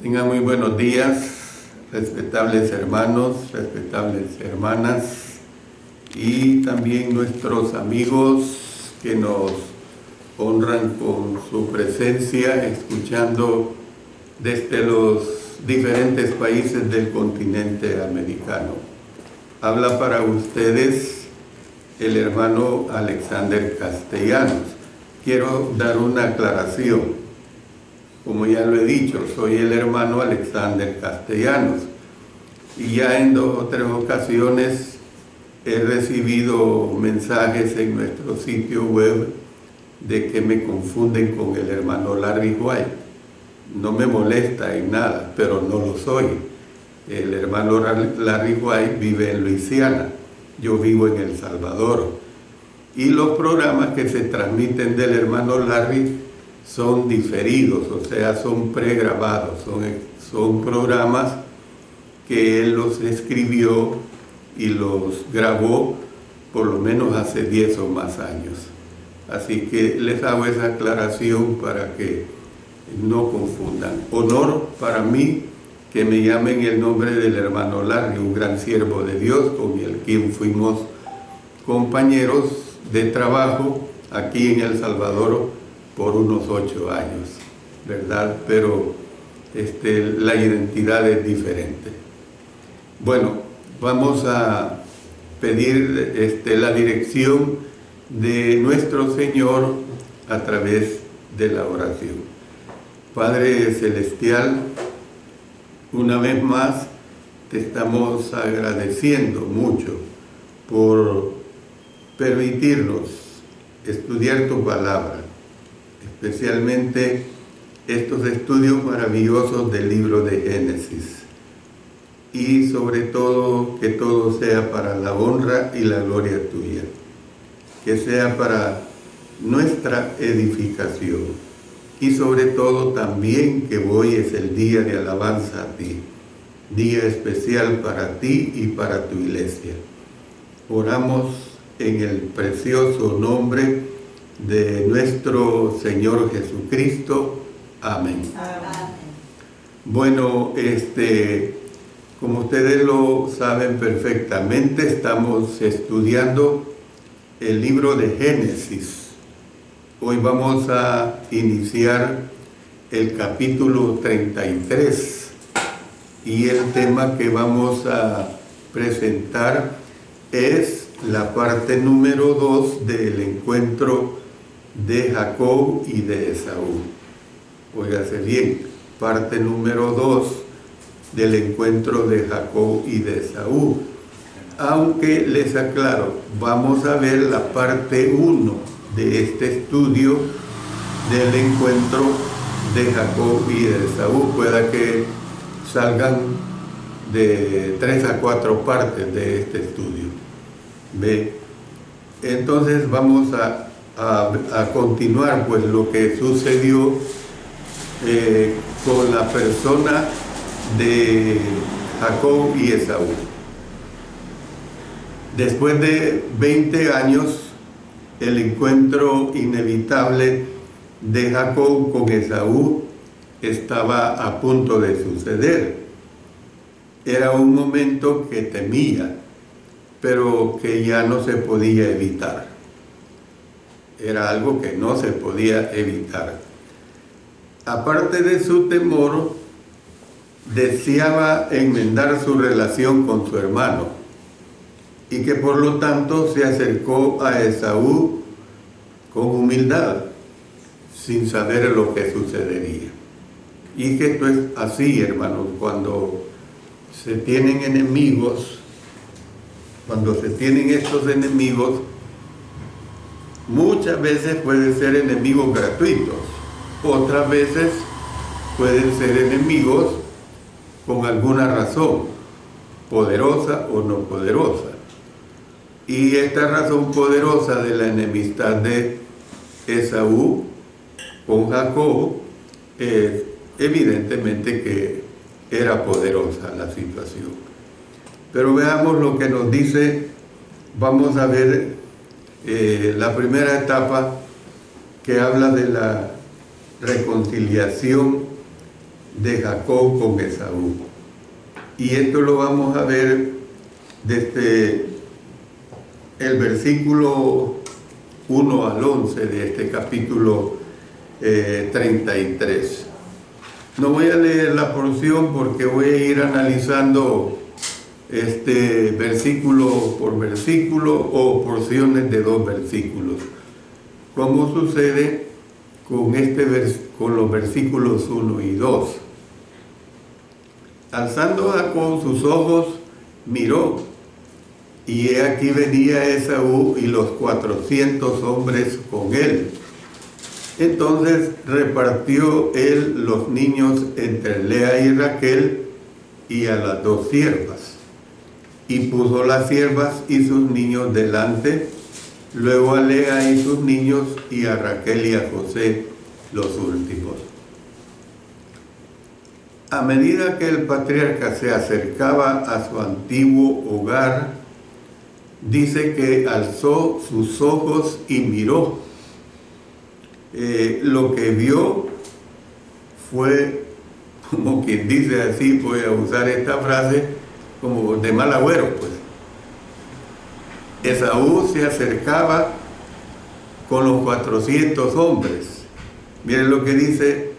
Tengan muy buenos días, respetables hermanos, respetables hermanas y también nuestros amigos que nos honran con su presencia, escuchando desde los diferentes países del continente americano. Habla para ustedes el hermano Alexander Castellanos. Quiero dar una aclaración. Como ya lo he dicho, soy el hermano Alexander Castellanos y ya en 2 o 3 ocasiones he recibido mensajes en nuestro sitio web de que me confunden con el hermano Larry White. No me molesta en nada, pero no lo soy. El hermano Larry White vive en Luisiana, yo vivo en El Salvador. Y los programas que se transmiten del hermano Larry son diferidos, o sea, son pregrabados, son programas que él los escribió y los grabó por lo menos hace 10 o más años. Así que les hago esa aclaración para que no confundan. Honor para mí que me llamen el nombre del hermano Larry, un gran siervo de Dios con el quien fuimos compañeros de trabajo aquí en El Salvador por unos 8 años, ¿verdad? Pero la identidad es diferente. Bueno, vamos a pedir la dirección de nuestro Señor a través de la oración. Padre Celestial, una vez más te estamos agradeciendo mucho por permitirnos estudiar tu palabra, especialmente estos estudios maravillosos del libro de Génesis, y sobre todo que todo sea para la honra y la gloria tuya, que sea para nuestra edificación, y sobre todo también que hoy es el día de alabanza a ti, día especial para ti y para tu iglesia. Oramos en el precioso nombre de nuestro Señor Jesucristo. Amén. Amén. Bueno, como ustedes lo saben perfectamente, estamos estudiando el libro de Génesis. Hoy vamos a iniciar el capítulo 33 y el tema que vamos a presentar es la parte número 2 del encuentro de Jacob y de Esaú. Óigase bien, parte número 2 del encuentro de Jacob y de Esaú. Aunque les aclaro, vamos a ver la parte 1 de este estudio del encuentro de Jacob y de Esaú. Pueda que salgan de 3 a 4 partes de este estudio. ¿Ve? Entonces vamos a continuar pues lo que sucedió con la persona de Jacob y Esaú. Después de 20 años, el encuentro inevitable de Jacob con Esaú estaba a punto de suceder. Era un momento que temía, pero que ya no se podía evitar. Era algo que no se podía evitar. Aparte de su temor, deseaba enmendar su relación con su hermano, y que por lo tanto se acercó a Esaú con humildad, sin saber lo que sucedería. Y que esto es así, hermanos, cuando se tienen enemigos, cuando se tienen estos enemigos, muchas veces pueden ser enemigos gratuitos, otras veces pueden ser enemigos con alguna razón, poderosa o no poderosa. Y esta razón poderosa de la enemistad de Esaú con Jacob, evidentemente que era poderosa la situación. Pero veamos lo que nos dice. Vamos a ver la primera etapa, que habla de la reconciliación de Jacob con Esaú. Y esto lo vamos a ver desde el versículo 1 al 11 de este capítulo 33. No voy a leer la porción porque voy a ir analizando versículo por versículo o porciones de 2 versículos, como sucede con los versículos 1 y 2. Alzando Jacob sus ojos, miró, y he aquí venía Esaú y los 400 hombres con él. Entonces repartió él los niños entre Lea y Raquel y a las 2 siervas, y puso las siervas y sus niños delante, luego a Lea y sus niños, y a Raquel y a José los últimos. A medida que el patriarca se acercaba a su antiguo hogar, dice que alzó sus ojos y miró. Lo que vio fue, como quien dice así, voy a usar esta frase, como de mal agüero, pues. Esaú se acercaba con los 400 hombres. Miren lo que dice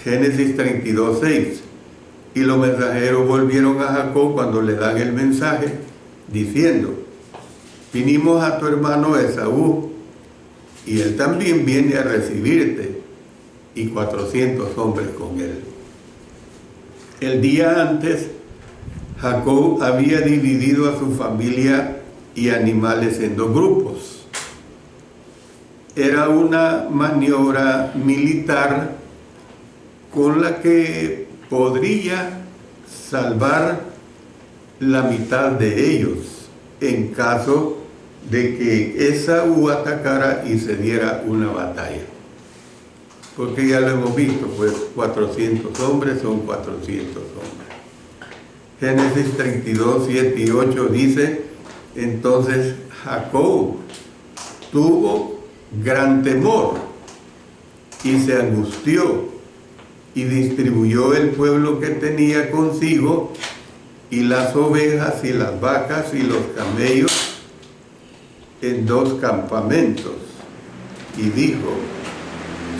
Génesis 32:6. Y los mensajeros volvieron a Jacob cuando le dan el mensaje, diciendo: vinimos a tu hermano Esaú, y él también viene a recibirte, y 400 hombres con él. El día antes, Jacob había dividido a su familia y animales en 2 grupos. Era una maniobra militar con la que podría salvar la mitad de ellos en caso de que Esaú atacara y se diera una batalla. Porque ya lo hemos visto, pues 400 hombres son 400 hombres. Génesis 32, 7 y 8 dice: entonces Jacob tuvo gran temor y se angustió, y distribuyó el pueblo que tenía consigo, y las ovejas y las vacas y los camellos en 2 campamentos, y dijo: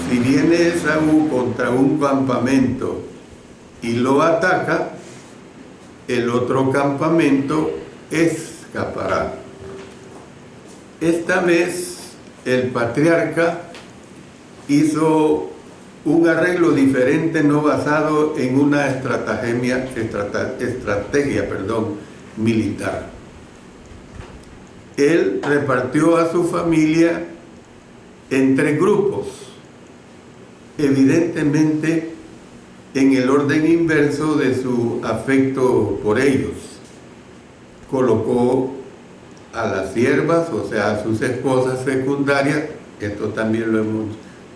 si viene Esaú contra un campamento y lo ataca, el otro campamento escapará. Esta vez el patriarca hizo un arreglo diferente, no basado en una estrategia militar. Él repartió a su familia en 3 grupos, evidentemente en el orden inverso de su afecto por ellos. Colocó a las siervas, o sea, a sus esposas secundarias, esto también lo hemos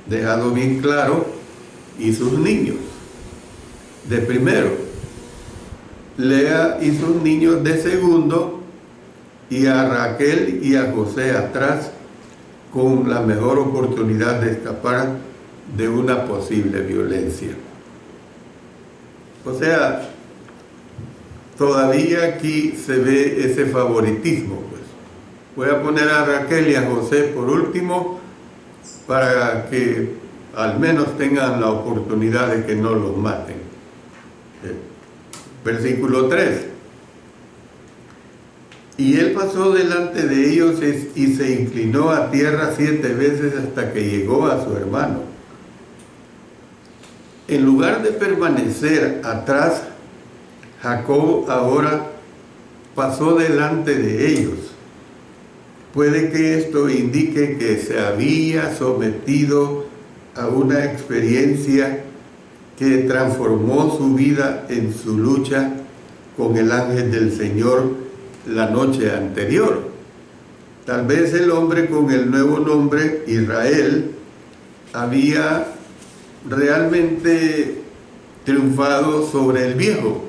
dejado bien claro, y sus niños de primero, Lea y sus niños de segundo, y a Raquel y a José atrás, con la mejor oportunidad de escapar de una posible violencia. O sea, todavía aquí se ve ese favoritismo, pues. Voy a poner a Raquel y a José por último, para que al menos tengan la oportunidad de que no los maten. Versículo 3. Y él pasó delante de ellos y se inclinó a tierra 7 veces hasta que llegó a su hermano. En lugar de permanecer atrás, Jacob ahora pasó delante de ellos. Puede que esto indique que se había sometido a una experiencia que transformó su vida en su lucha con el ángel del Señor la noche anterior. Tal vez el hombre con el nuevo nombre, Israel, había realmente triunfado sobre el viejo,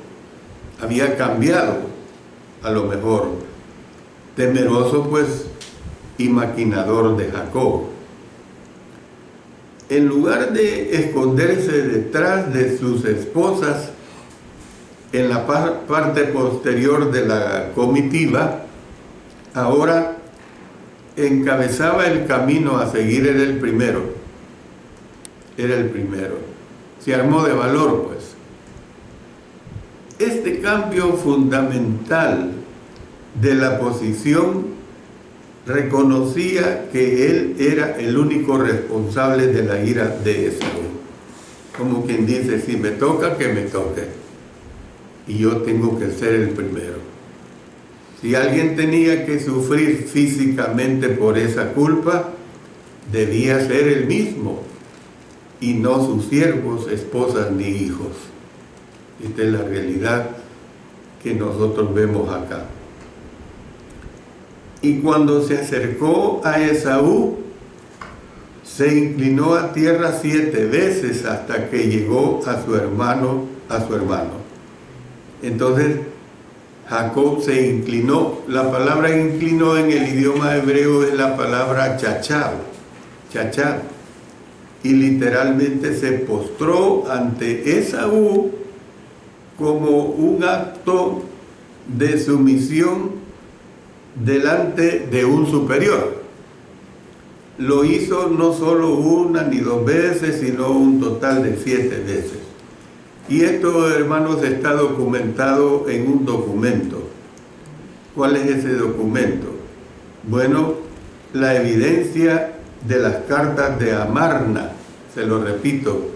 había cambiado, a lo mejor, temeroso pues y maquinador de Jacob. en lugar de esconderse detrás de sus esposas en la parte posterior de la comitiva, ahora encabezaba el camino a seguir. Era el primero. Se armó de valor, pues. Este cambio fundamental de la posición reconocía que él era el único responsable de la ira de Esaú. Como quien dice, si me toca, que me toque. Y yo tengo que ser el primero. Si alguien tenía que sufrir físicamente por esa culpa, debía ser él mismo, y no sus siervos, esposas ni hijos. Esta es la realidad que nosotros vemos acá. Y cuando se acercó a Esaú, se inclinó a tierra 7 veces hasta que llegó a su hermano. Entonces Jacob se inclinó. La palabra inclinó en el idioma hebreo es la palabra chachab, y literalmente se postró ante Esaú como un acto de sumisión delante de un superior. Lo hizo no solo una ni 2 veces, sino un total de 7 veces. Y esto, hermanos, está documentado en un documento. ¿Cuál es ese documento? Bueno, la evidencia de las cartas de Amarna. Se lo repito,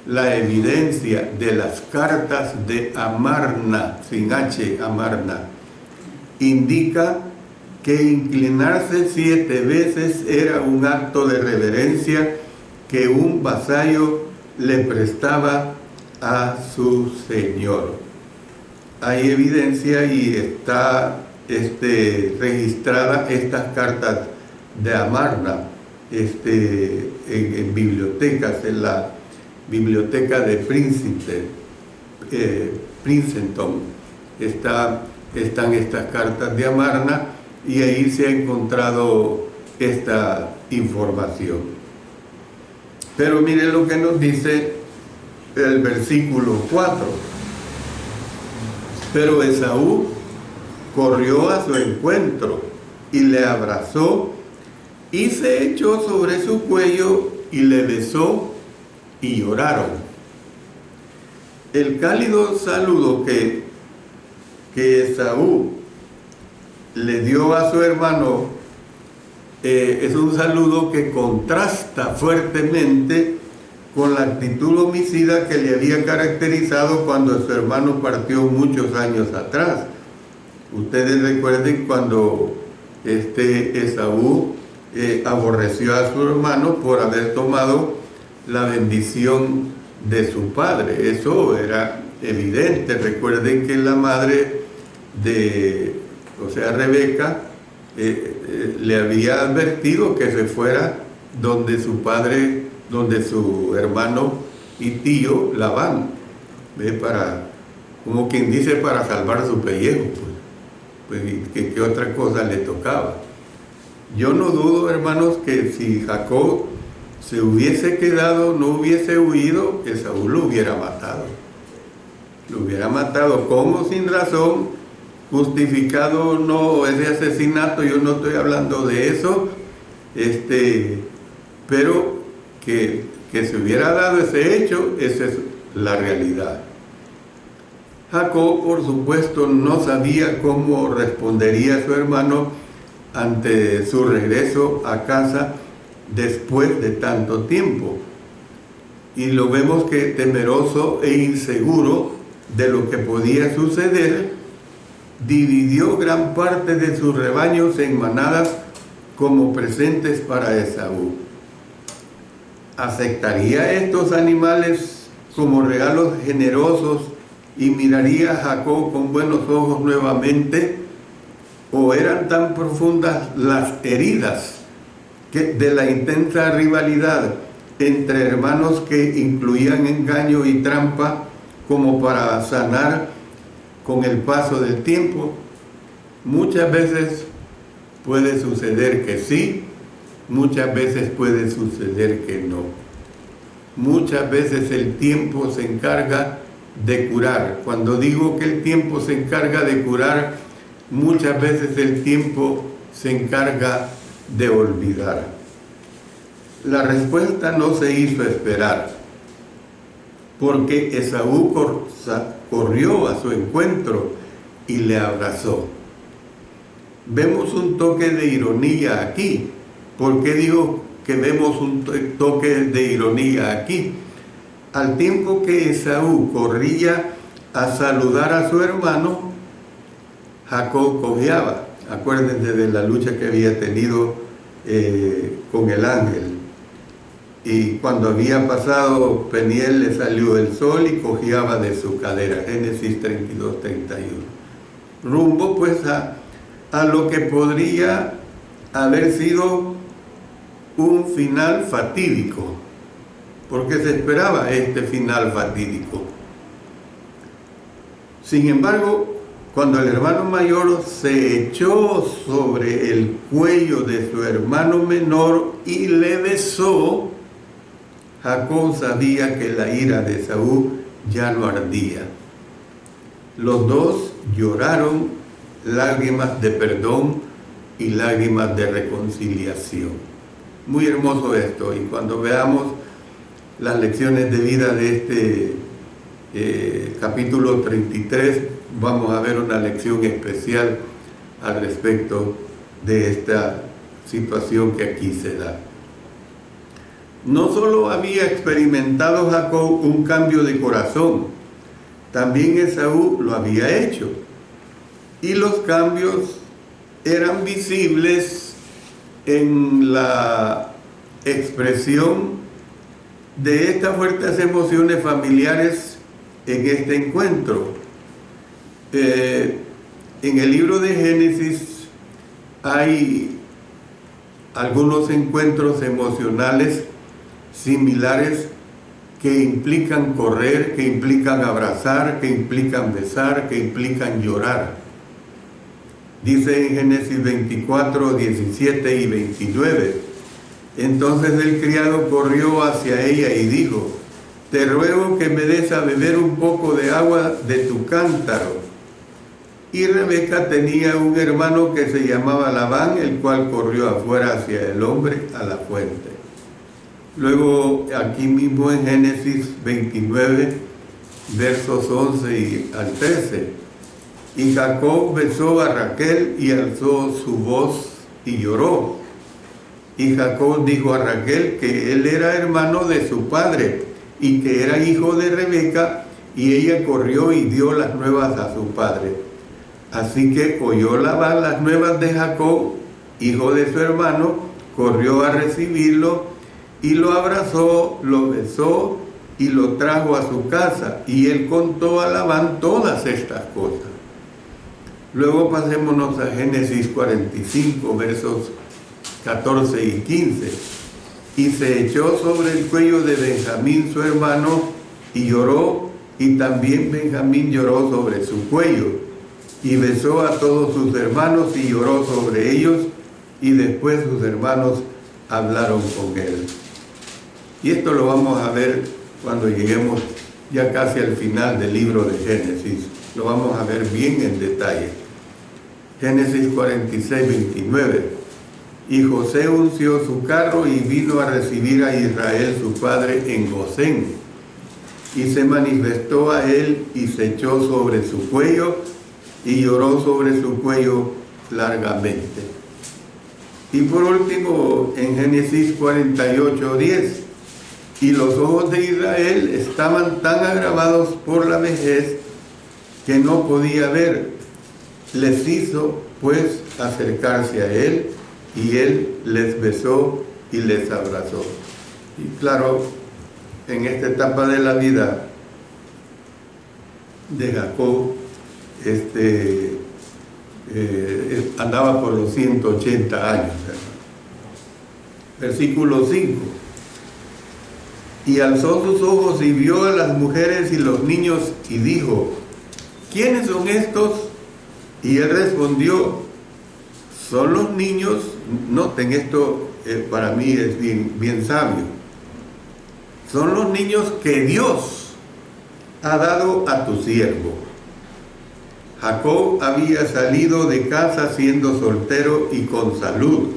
la evidencia de las cartas de Amarna, sin H, Amarna, indica que inclinarse 7 veces era un acto de reverencia que un vasallo le prestaba a su señor. Hay evidencia y está registrada estas cartas de Amarna en bibliotecas, en la biblioteca de Princeton. Están estas cartas de Amarna y ahí se ha encontrado esta información. Pero miren lo que nos dice el versículo 4. Pero Esaú corrió a su encuentro y le abrazó y se echó sobre su cuello y le besó y lloraron. El cálido saludo que Esaú le dio a su hermano es un saludo que contrasta fuertemente con la actitud homicida que le había caracterizado cuando su hermano partió muchos años atrás. Ustedes recuerden cuando Esaú aborreció a su hermano por haber tomado la bendición de su padre. Eso era evidente. Recuerden que la madre Rebeca, le había advertido que se fuera donde su padre, donde su hermano y tío Labán, como quien dice, para salvar su pellejo, pues ¿qué otra cosa le tocaba? Yo no dudo, hermanos, que si Jacob se hubiese quedado, no hubiese huido, Esaú lo hubiera matado. Lo hubiera matado, como sin razón, justificado o no ese asesinato. Yo no estoy hablando de eso, pero que se hubiera dado ese hecho, esa es la realidad. Jacob, por supuesto, no sabía cómo respondería su hermano ante su regreso a casa después de tanto tiempo. Y lo vemos que temeroso e inseguro de lo que podía suceder, dividió gran parte de sus rebaños en manadas como presentes para Esaú. ¿Aceptaría estos animales como regalos generosos y miraría a Jacob con buenos ojos nuevamente? ¿O eran tan profundas las heridas de la intensa rivalidad entre hermanos que incluían engaño y trampa como para sanar con el paso del tiempo? Muchas veces puede suceder que sí, muchas veces puede suceder que no. muchas veces el tiempo se encarga de curar. Cuando digo que el tiempo se encarga de curar, muchas veces el tiempo se encarga de olvidar. La respuesta no se hizo esperar, porque Esaú corrió a su encuentro y le abrazó. Vemos un toque de ironía aquí. ¿Por qué digo que vemos un toque de ironía aquí? Al tiempo que Esaú corría a saludar a su hermano, Jacob cojeaba. Acuérdense de la lucha que había tenido con el ángel. Y cuando había pasado Peniel, le salió el sol y cojeaba de su cadera. Génesis 32, 31. Rumbo pues a lo que podría haber sido un final fatídico, porque se esperaba este final fatídico. Sin embargo, cuando el hermano mayor se echó sobre el cuello de su hermano menor y le besó, Jacob sabía que la ira de Esaú ya no ardía. Los dos lloraron lágrimas de perdón y lágrimas de reconciliación. Muy hermoso esto, y cuando veamos las lecciones de vida de este capítulo 33, vamos a ver una lección especial al respecto de esta situación que aquí se da. No solo había experimentado Jacob un cambio de corazón, también Esaú lo había hecho. Y los cambios eran visibles en la expresión de estas fuertes emociones familiares en este encuentro. En el libro de Génesis hay algunos encuentros emocionales similares que implican correr, que implican abrazar, que implican besar, que implican llorar. Dice en Génesis 24, 17 y 29, entonces el criado corrió hacia ella y dijo, te ruego que me des a beber un poco de agua de tu cántaro. Y Rebeca tenía un hermano que se llamaba Labán, el cual corrió afuera hacia el hombre a la fuente. Luego aquí mismo en Génesis 29, versos 11 al 13, y Jacob besó a Raquel y alzó su voz y lloró. Y Jacob dijo a Raquel que él era hermano de su padre y que era hijo de Rebeca, y ella corrió y dio las nuevas a su padre. Así que oyó Labán las nuevas de Jacob, hijo de su hermano, corrió a recibirlo y lo abrazó, lo besó y lo trajo a su casa. Y él contó a Labán todas estas cosas. Luego pasémonos a Génesis 45, versos 14 y 15. Y se echó sobre el cuello de Benjamín su hermano y lloró, y también Benjamín lloró sobre su cuello. Y besó a todos sus hermanos y lloró sobre ellos, y después sus hermanos hablaron con él. Y esto lo vamos a ver cuando lleguemos ya casi al final del libro de Génesis. Lo vamos a ver bien en detalle. Génesis 46, 29. Y José unció su carro y vino a recibir a Israel su padre en Gosén. Y se manifestó a él y se echó sobre su cuello y lloró sobre su cuello largamente. Y por último, en Génesis 48, 10. Y los ojos de Israel estaban tan agravados por la vejez que no podía ver. Les hizo pues acercarse a él, y él les besó y les abrazó. Y claro, en esta etapa de la vida de Jacob, andaba por los 180 años. Versículo 5. Y alzó sus ojos y vio a las mujeres y los niños y dijo, ¿quiénes son estos? Y él respondió, son los niños. Noten esto, para mí es bien sabio. son los niños que Dios ha dado a tu siervo. Jacob había salido de casa siendo soltero y con salud.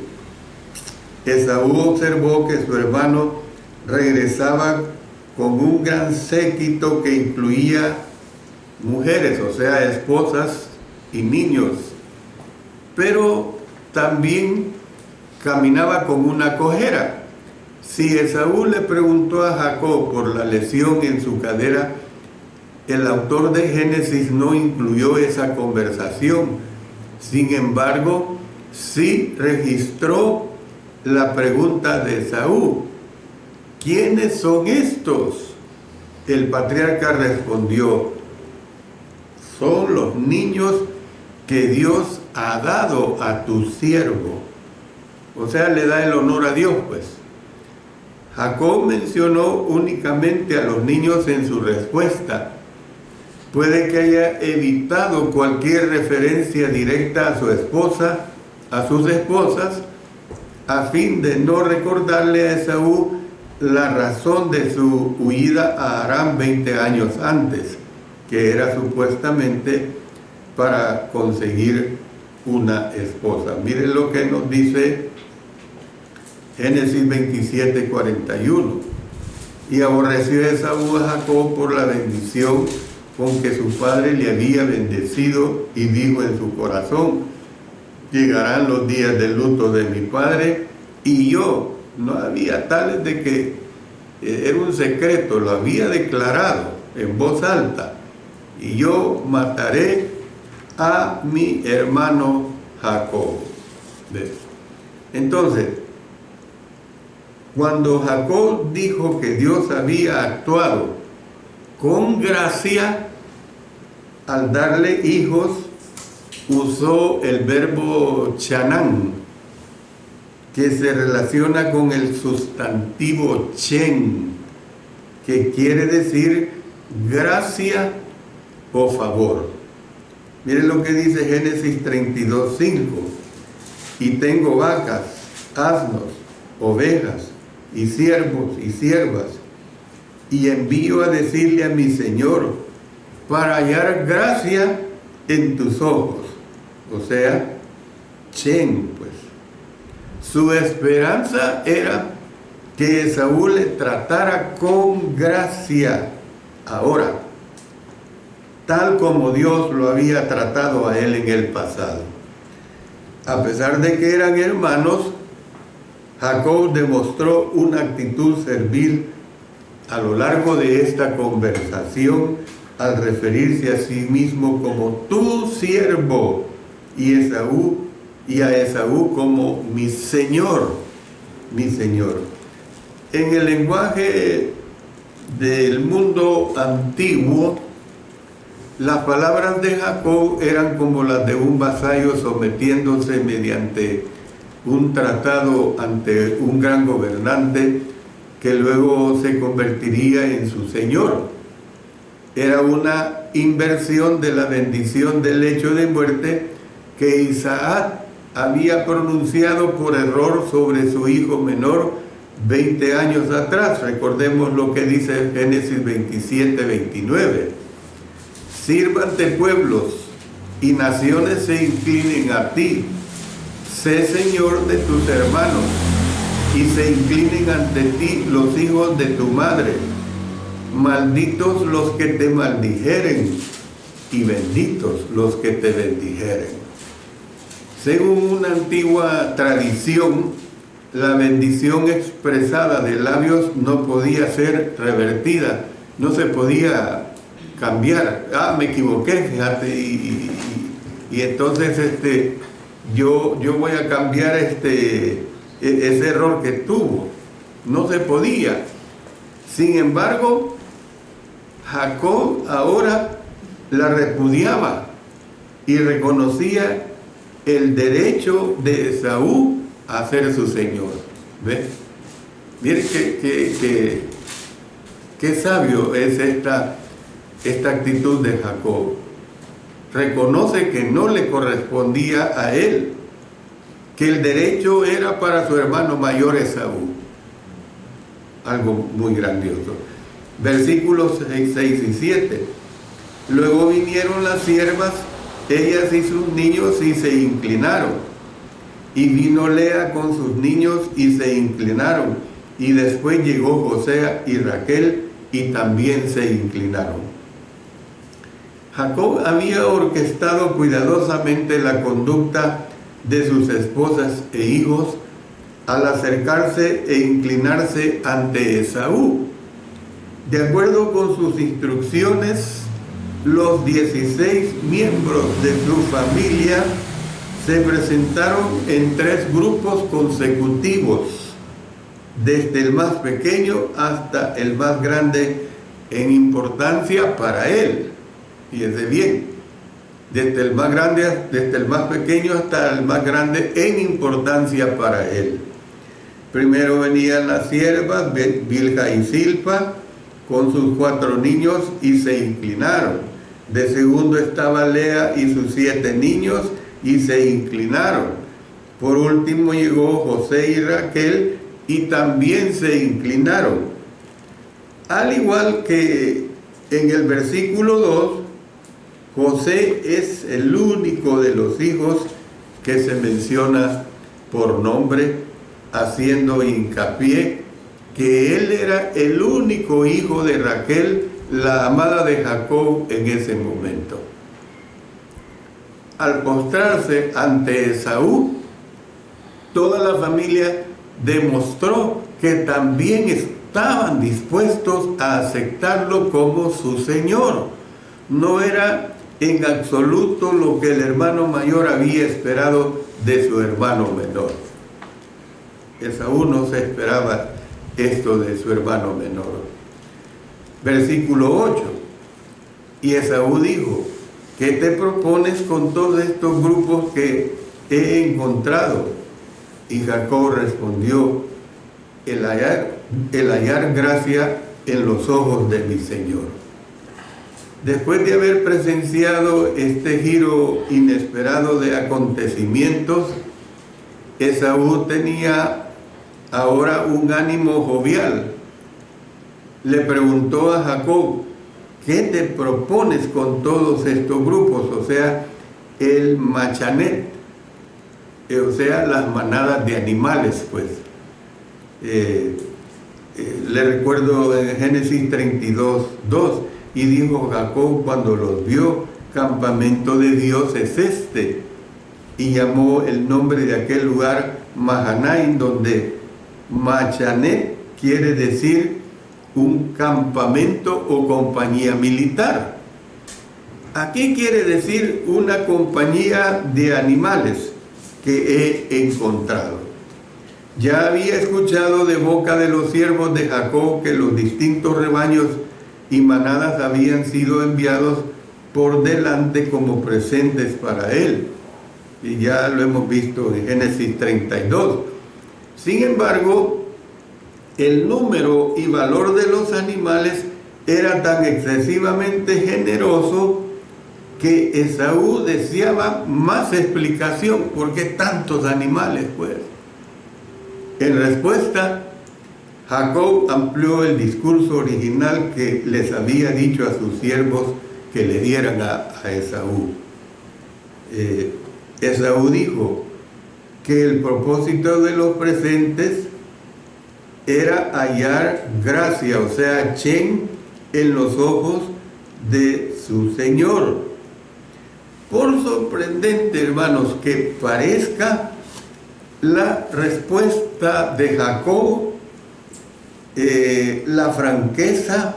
Esaú observó que su hermano regresaba con un gran séquito que incluía mujeres, o sea, esposas y niños, pero también caminaba con una cojera. Si Esaú le preguntó a Jacob por la lesión en su cadera, el autor de Génesis no incluyó esa conversación. Sin embargo, sí registró la pregunta de Esaú: ¿quiénes son estos? El patriarca respondió: son los niños que Dios ha dado a tu siervo. O sea, le da el honor a Dios, pues. Jacob mencionó únicamente a los niños en su respuesta. Puede que haya evitado cualquier referencia directa a su esposa, a sus esposas, a fin de no recordarle a Esaú la razón de su huida a Aram 20 años antes, que era supuestamente para conseguir una esposa. Miren lo que nos dice Génesis 27, 41. Y aborreció Esaú a Jacob por la bendición con que su padre le había bendecido, y dijo en su corazón: llegarán los días del luto de mi padre, y yo, no había tales de que era un secreto, lo había declarado en voz alta, y yo mataré a mi hermano Jacob. ¿Ves? Entonces, cuando Jacob dijo que Dios había actuado con gracia al darle hijos, usó el verbo chanán, que se relaciona con el sustantivo chen, que quiere decir gracia o favor. Miren lo que dice Génesis 32:5. Y tengo vacas, asnos, ovejas, y siervos y siervas, y envío a decirle a mi Señor, para hallar gracia en tus ojos. O sea, chen, pues. Su esperanza era que Esaú le tratara con gracia ahora, tal como Dios lo había tratado a él en el pasado. A pesar de que eran hermanos, Jacob demostró una actitud servil a lo largo de esta conversación, al referirse a sí mismo como tu siervo, y a Esaú como mi señor, mi señor. En el lenguaje del mundo antiguo, las palabras de Jacob eran como las de un vasallo sometiéndose mediante un tratado ante un gran gobernante que luego se convertiría en su señor. Era una inversión de la bendición del lecho de muerte que Isaac había pronunciado por error sobre su hijo menor 20 años atrás. Recordemos lo que dice Génesis 27, 29. Sírvante pueblos y naciones se inclinen a ti. Sé Señor de tus hermanos, y se inclinen ante ti los hijos de tu madre. Malditos los que te maldijeren, y benditos los que te bendijeren. Según una antigua tradición, la bendición expresada de labios no podía ser revertida, no se podía cambiar. Me equivoqué, fíjate, y entonces yo voy a cambiar ese error que tuvo. No se podía. Sin embargo, Jacob ahora la repudiaba y reconocía el derecho de Esaú a ser su señor. ¿Ves? Miren qué sabio es esta actitud de Jacob. Reconoce que no le correspondía a él, que el derecho era para su hermano mayor Esaú. algo muy grandioso. Versículos 6 y 7. Luego vinieron las siervas, ellas y sus niños, y se inclinaron. Y vino Lea con sus niños y se inclinaron. Y después llegó José y Raquel y también se inclinaron. Jacob había orquestado cuidadosamente la conducta de sus esposas e hijos al acercarse e inclinarse ante Esaú. De acuerdo con sus instrucciones, los 16 miembros de su familia se presentaron en 3 grupos consecutivos, desde el más pequeño hasta el más grande en importancia para él. Fíjense bien, desde el más pequeño hasta el más grande en importancia para él. Primero venían las siervas Bilha y Silpa con sus 4 niños y se inclinaron. De segundo estaba Lea y sus 7 niños y se inclinaron. Por último llegó José y Raquel y también se inclinaron. Al igual que en el versículo 2, José es el único de los hijos que se menciona por nombre, haciendo hincapié que él era el único hijo de Raquel, la amada de Jacob en ese momento. Al postrarse ante Esaú, toda la familia demostró que también estaban dispuestos a aceptarlo como su señor. No era en absoluto lo que el hermano mayor había esperado de su hermano menor. Esaú no se esperaba esto de su hermano menor. Versículo 8. Y Esaú dijo: ¿qué te propones con todos estos grupos que he encontrado? Y Jacob respondió: el hallar gracia en los ojos de mi Señor. Después de haber presenciado este giro inesperado de acontecimientos, Esaú tenía ahora un ánimo jovial. Le preguntó a Jacob: ¿qué te propones con todos estos grupos? O sea, el machanet, o sea, las manadas de animales, pues. Le recuerdo en Génesis 32:2, y dijo Jacob cuando los vio: campamento de Dios es este. Y llamó el nombre de aquel lugar Mahanaim, donde machanet quiere decir un campamento o compañía militar. Aquí quiere decir una compañía de animales que he encontrado. Ya había escuchado de boca de los siervos de Jacob que los distintos rebaños y manadas habían sido enviados por delante como presentes para él. Y ya lo hemos visto en Génesis 32. Sin embargo, el número y valor de los animales era tan excesivamente generoso que Esaú deseaba más explicación. ¿Por qué tantos animales, pues? En respuesta, Jacob amplió el discurso original que les había dicho a sus siervos que le dieran a Esaú. Esaú dijo que el propósito de los presentes era hallar gracia, o sea, chen, en los ojos de su Señor. Por sorprendente, hermanos, que parezca, la respuesta de Jacob, la franqueza,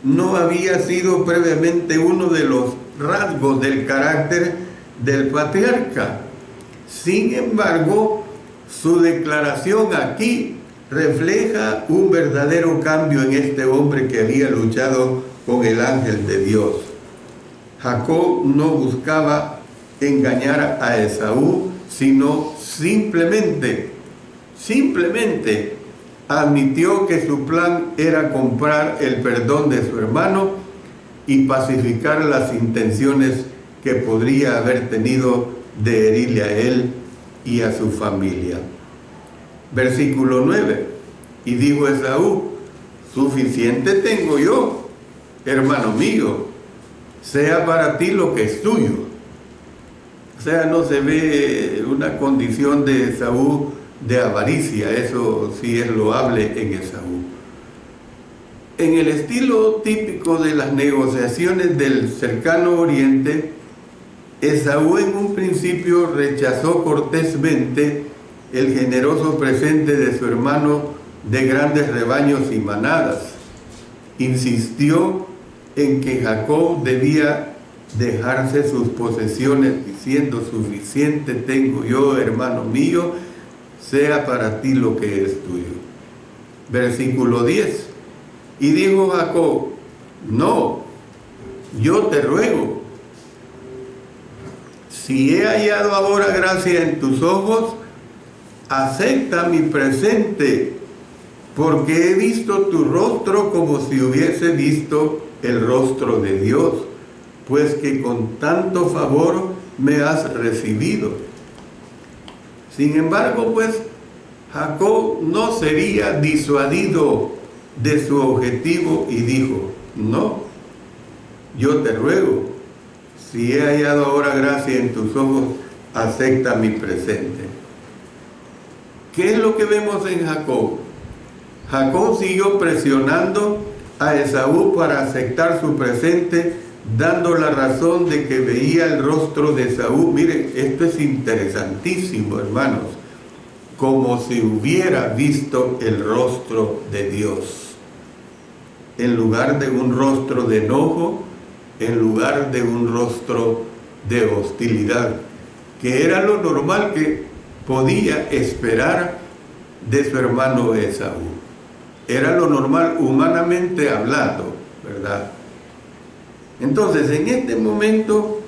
no había sido previamente uno de los rasgos del carácter del patriarca. Sin embargo, su declaración aquí refleja un verdadero cambio en este hombre que había luchado con el ángel de Dios. Jacob no buscaba engañar a Esaú, sino simplemente admitió que su plan era comprar el perdón de su hermano y pacificar las intenciones que podría haber tenido de herirle a él y a su familia. Versículo 9. Y dijo Esaú: suficiente tengo yo, hermano mío, sea para ti lo que es tuyo. O sea, no se ve una condición de Esaú de avaricia, eso sí es loable en Esaú. En el estilo típico de las negociaciones del cercano oriente, Esaú en un principio rechazó cortésmente el generoso presente de su hermano de grandes rebaños y manadas. Insistió en que Jacob debía dejarse sus posesiones, diciendo: suficiente tengo yo, hermano mío, sea para ti lo que es tuyo. Versículo 10. Y dijo Jacob: no, yo te ruego, si he hallado ahora gracia en tus ojos, acepta mi presente, porque he visto tu rostro como si hubiese visto el rostro de Dios, pues que con tanto favor me has recibido. Sin embargo, pues, Jacob no sería disuadido de su objetivo y dijo: no, yo te ruego, si he hallado ahora gracia en tus ojos, acepta mi presente. ¿Qué es lo que vemos en Jacob? Jacob siguió presionando a Esaú para aceptar su presente, dando la razón de que veía el rostro de Esaú. Miren, esto es interesantísimo, hermanos, como si hubiera visto el rostro de Dios, en lugar de un rostro de enojo, en lugar de un rostro de hostilidad, que era lo normal que podía esperar de su hermano Esaú. Era lo normal humanamente hablando, ¿verdad? Entonces, en este momento,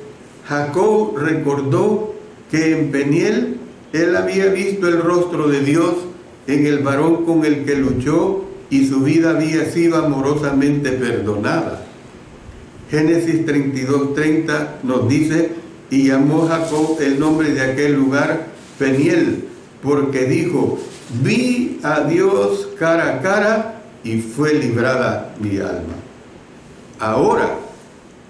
Jacob recordó que en Peniel él había visto el rostro de Dios en el varón con el que luchó, y su vida había sido amorosamente perdonada. Génesis 32:30 nos dice: y llamó Jacob el nombre de aquel lugar Peniel, porque dijo: vi a Dios cara a cara y fue librada mi alma. Ahora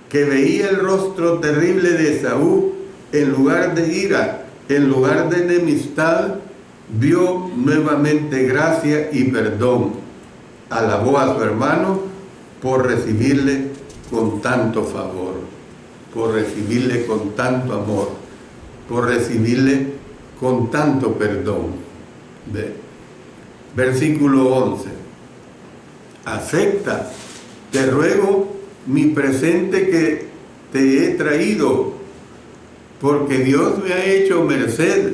que veía el rostro terrible de Esaú, en lugar de ira, en lugar de enemistad, vio nuevamente gracia y perdón. Alabó a su hermano por recibirle con tanto favor, por recibirle con tanto amor, por recibirle con tanto perdón. Versículo 11. acepta, te ruego, mi presente que te he traído, porque Dios me ha hecho merced,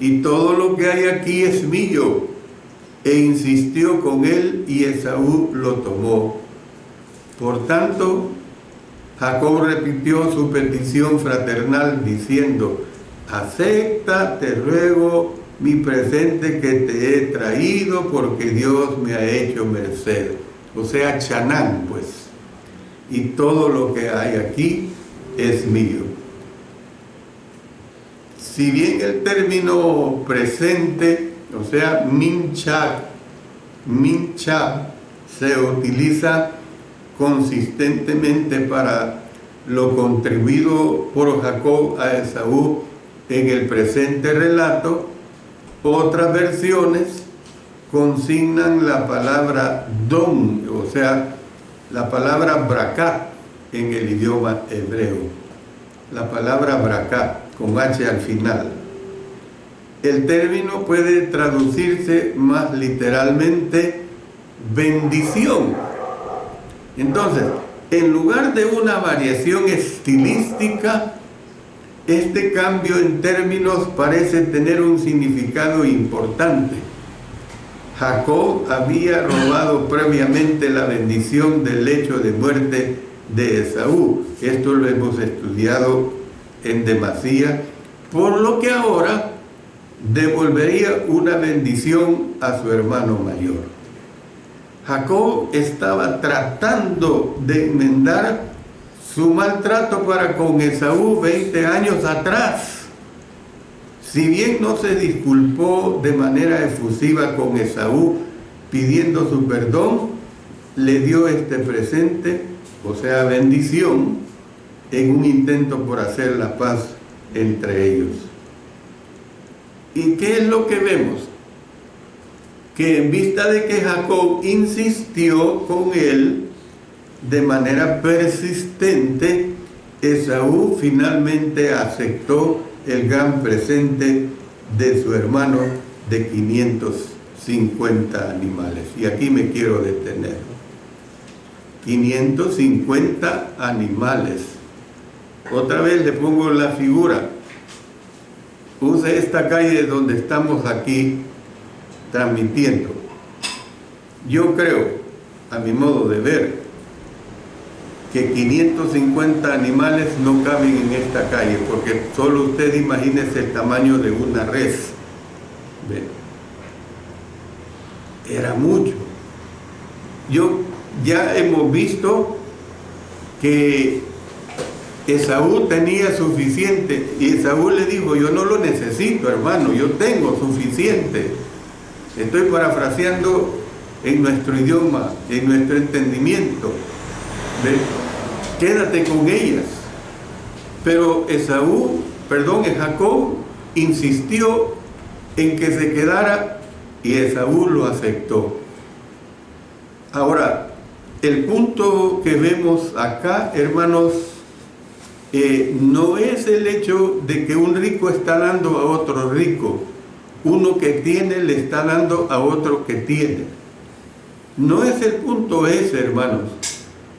y todo lo que hay aquí es mío. E insistió con él, y Esaú lo tomó. Por tanto, Jacob repitió su petición fraternal, diciendo: acepta, te ruego, mi presente que te he traído, porque Dios me ha hecho merced. O sea, Chanán, pues. Y todo lo que hay aquí es mío. Si bien el término presente, o sea, mincha, se utiliza consistentemente para lo contribuido por Jacob a Esaú en el presente relato, otras versiones consignan la palabra don, o sea, la palabra bracat en el idioma hebreo. La palabra bracat, con H al final. El término puede traducirse más literalmente bendición. Entonces, en lugar de una variación estilística, este cambio en términos parece tener un significado importante. Jacob había robado previamente la bendición del lecho de muerte de Esaú. Esto lo hemos estudiado en demasía, por lo que ahora devolvería una bendición a su hermano mayor. Jacob estaba tratando de enmendar su maltrato para con Esaú 20 años atrás. Si bien no se disculpó de manera efusiva con Esaú, pidiendo su perdón, le dio este presente, o sea, bendición, en un intento por hacer la paz entre ellos. ¿Y qué es lo que vemos? Que en vista de que Jacob insistió con él de manera persistente, Esaú finalmente aceptó el gran presente de su hermano de 550 animales. Y aquí me quiero detener. 550 animales. Otra vez le pongo la figura. Use esta calle donde estamos aquí transmitiendo. Yo creo, a mi modo de ver, que 550 animales no caben en esta calle, porque solo usted imagínese el tamaño de una res. ¿Ve? Era mucho. Ya hemos visto que Esaú tenía suficiente, y Esaú le dijo: yo no lo necesito, hermano, yo tengo suficiente. Estoy parafraseando en nuestro idioma, en nuestro entendimiento. ¿Ve? Quédate con ellas. Pero Jacob insistió en que se quedara, y Esaú lo aceptó. Ahora, el punto que vemos acá, hermanos, no es el hecho de que un rico está dando a otro rico. Uno que tiene le está dando a otro que tiene. No es el punto ese, hermanos,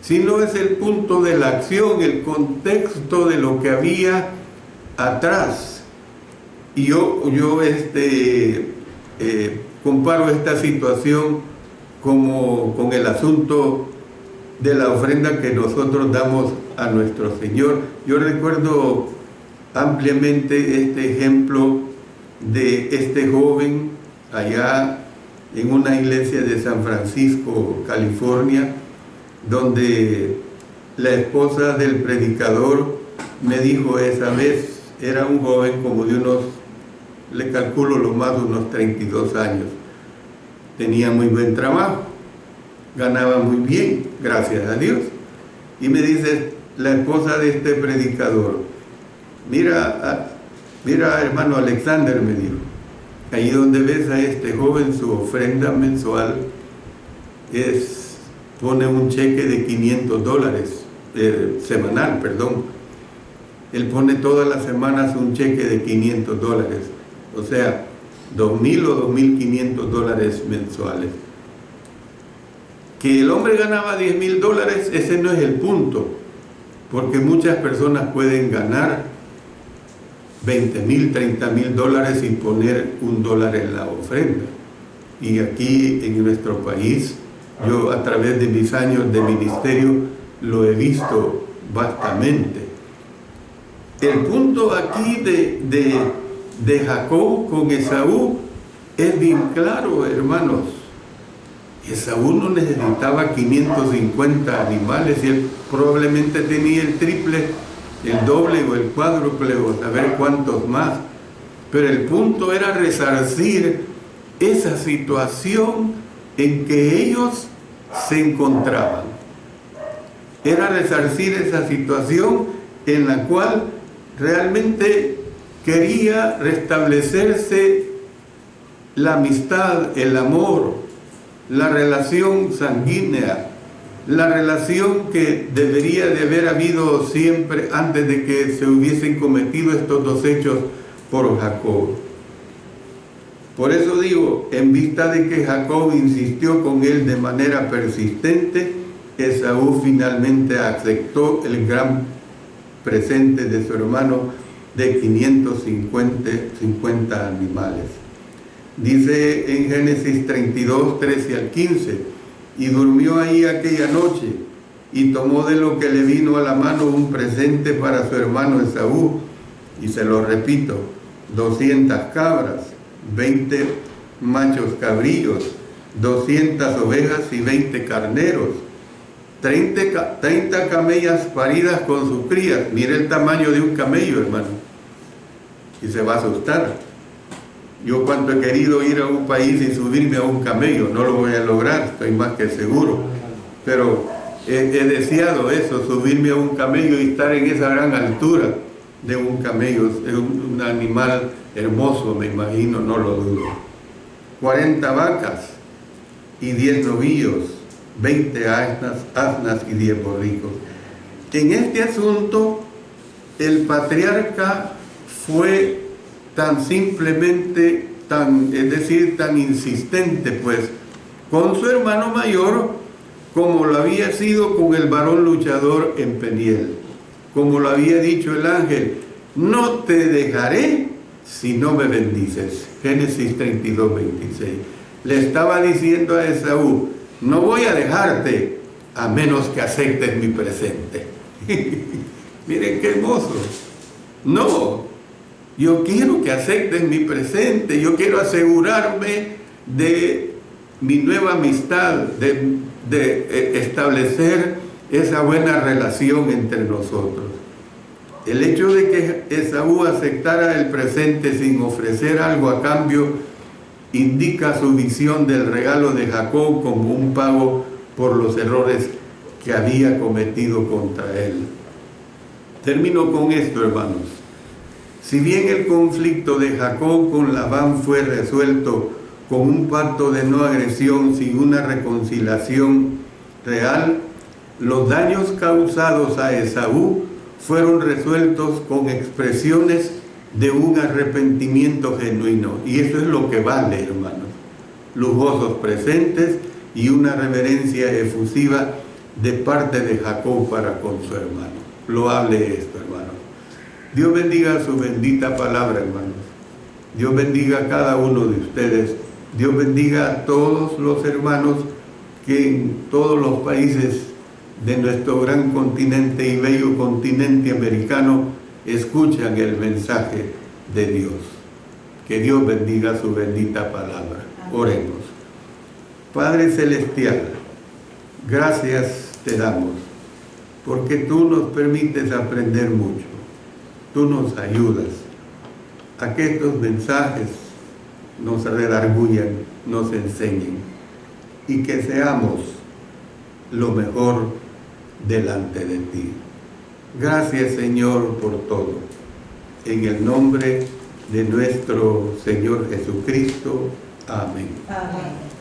sino es el punto de la acción, el contexto de lo que había atrás. Y yo comparo esta situación como con el asunto de la ofrenda que nosotros damos a nuestro Señor. Yo recuerdo ampliamente este ejemplo de este joven allá en una iglesia de San Francisco, California, donde la esposa del predicador me dijo esa vez, era un joven como de unos, le calculo lo más, unos 32 años, tenía muy buen trabajo, ganaba muy bien, gracias a Dios, y me dice la esposa de este predicador: mira hermano Alexander, me dijo, ahí donde ves a este joven, su ofrenda mensual pone un cheque de $500, semanal, perdón. Él pone todas las semanas un cheque de $500, o sea, $2,000 o $2,500 mensuales. Que el hombre ganaba $10,000, ese no es el punto, porque muchas personas pueden ganar $20,000, $30,000 y poner $1 en la ofrenda. Y aquí en nuestro país, yo a través de mis años de ministerio lo he visto vastamente. El punto aquí de Jacob con Esaú es bien claro, hermanos. Esaú no necesitaba 550 animales, y él probablemente tenía el triple, el doble o el cuádruple, o saber cuántos más. Pero el punto era resarcir esa situación en que ellos se encontraban. Era resarcir esa situación en la cual realmente quería restablecerse la amistad, el amor, la relación sanguínea, la relación que debería de haber habido siempre antes de que se hubiesen cometido estos dos hechos por Jacob. Por eso digo, en vista de que Jacob insistió con él de manera persistente, Esaú finalmente aceptó el gran presente de su hermano de 550 animales. Dice en Génesis 32, 13 al 15, y durmió ahí aquella noche, y tomó de lo que le vino a la mano un presente para su hermano Esaú, y se lo repito, 200 cabras, 20 machos cabrillos, 200 ovejas y 20 carneros, 30 camellas paridas con sus crías. Mire el tamaño de un camello, hermano, y se va a asustar. Yo cuando he querido ir a un país y subirme a un camello, no lo voy a lograr, estoy más que seguro. Pero he deseado eso, subirme a un camello y estar en esa gran altura de un camello. Es un animal hermoso, me imagino, no lo dudo. 40 vacas y 10 novillos, 20 asnas y 10 borricos. En este asunto, el patriarca fue tan simplemente, tan insistente, pues, con su hermano mayor, como lo había sido con el varón luchador en Peniel. Como lo había dicho el ángel, no te dejaré si no me bendices. Génesis 32, 26. Le estaba diciendo a Esaú, no voy a dejarte a menos que aceptes mi presente. Miren qué hermoso. No, yo quiero que aceptes mi presente, yo quiero asegurarme de mi nueva amistad, de establecer esa buena relación entre nosotros. El hecho de que Esaú aceptara el presente sin ofrecer algo a cambio indica su visión del regalo de Jacob como un pago por los errores que había cometido contra él. Termino con esto, hermanos. Si bien el conflicto de Jacob con Labán fue resuelto con un pacto de no agresión sin una reconciliación real, los daños causados a Esaú fueron resueltos con expresiones de un arrepentimiento genuino. Y eso es lo que vale, hermanos. Los gozos presentes y una reverencia efusiva de parte de Jacob para con su hermano. Loable esto, hermanos. Dios bendiga su bendita palabra, hermanos. Dios bendiga a cada uno de ustedes. Dios bendiga a todos los hermanos que en todos los países de nuestro gran continente y bello continente americano escuchan el mensaje de Dios. Que Dios bendiga su bendita palabra. Oremos. Padre Celestial, gracias te damos, porque tú nos permites aprender mucho. Tú nos ayudas a que estos mensajes nos redarguyan, nos enseñen y que seamos lo mejor delante de ti. Gracias, Señor, por todo. En el nombre de nuestro Señor Jesucristo. Amén. Amén.